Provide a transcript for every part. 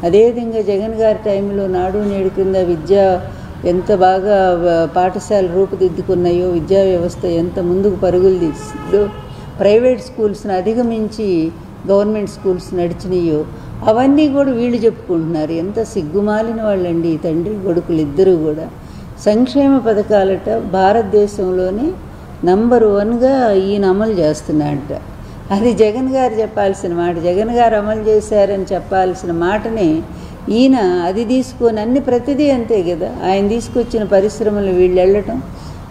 అదేవిధంగా జగన్ గారి టైంలో నాడు నేడు కింద విద్య ఎంత బాగా పాఠశాల రూపుదిద్దుకున్నాయో, విద్యా వ్యవస్థ ఎంత ముందుకు పరుగులు తీసిందో, ప్రైవేట్ స్కూల్స్ని అధిగమించి గవర్నమెంట్ స్కూల్స్ నడిచినాయో అవన్నీ కూడా వీళ్ళు చెప్పుకుంటున్నారు. ఎంత సిగ్గుమాలిన వాళ్ళండి ఈ తండ్రి కొడుకులు ఇద్దరూ కూడా. సంక్షేమ పథకాలట భారతదేశంలోనే నంబర్ 1గా ఈయన అమలు చేస్తున్నాడట. అది జగన్ గారు చెప్పాల్సిన మాట. జగన్ గారు అమలు చేశారని చెప్పాల్సిన మాటనే ఈయన అది తీసుకొని అన్ని ప్రతిదీ అంతే కదా. ఆయన తీసుకొచ్చిన పరిశ్రమలు వీళ్ళు వెళ్ళటం,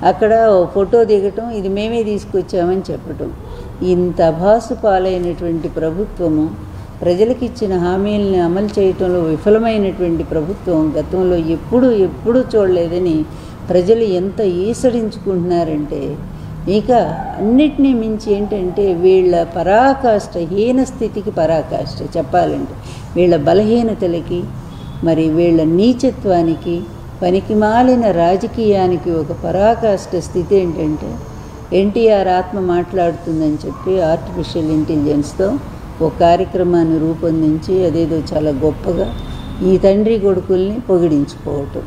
అక్కడ ఫోటో దిగటం, ఇది మేమే తీసుకొచ్చామని చెప్పటం. ఇంత అభాసు పాలైనటువంటి ప్రభుత్వము, ప్రజలకు ఇచ్చిన హామీలను అమలు చేయటంలో విఫలమైనటువంటి ప్రభుత్వం గతంలో ఎప్పుడూ చూడలేదని ప్రజలు ఎంత ఈసడించుకుంటున్నారంటే, ఇక అన్నిటినీ మించి ఏంటంటే వీళ్ళ పరాకాష్ట, హీన స్థితికి పరాకాష్ట చెప్పాలంటే, వీళ్ళ బలహీనతలకి, మరి వీళ్ళ నీచత్వానికి, పనికిమాలిన రాజకీయానికి ఒక పరాకాష్ట స్థితి ఏంటంటే, ఎన్టీఆర్ ఆత్మ మాట్లాడుతుందని చెప్పి ఆర్టిఫిషియల్ ఇంటెలిజెన్స్తో ఒక కార్యక్రమాన్ని రూపొందించి అదేదో చాలా గొప్పగా ఈ తండ్రి కొడుకుల్ని పొగిడించుకోవటం.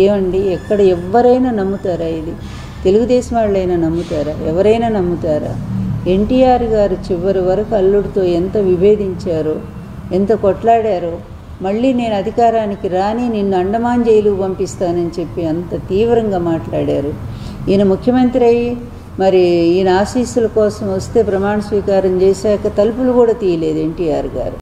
ఏమండి, ఎక్కడ ఎవరైనా నమ్ముతారా ఇది? తెలుగుదేశం వాళ్ళైనా నమ్ముతారా? ఎవరైనా నమ్ముతారా? ఎన్టీఆర్ గారు చివరి వరకు అల్లుడితో ఎంత విభేదించారో, ఎంత కొట్లాడారో, మళ్ళీ నేను అధికారానికి రాని నిన్ను అండమాన్ జైలుకు పంపిస్తానని చెప్పి అంత తీవ్రంగా మాట్లాడారు. ఈయన ముఖ్యమంత్రి అయ్యి మరి ఈయన ఆశీస్సుల కోసం వస్తే ప్రమాణ స్వీకారం చేశాక తలుపులు కూడా తీయలేదు ఎన్టీఆర్ గారు.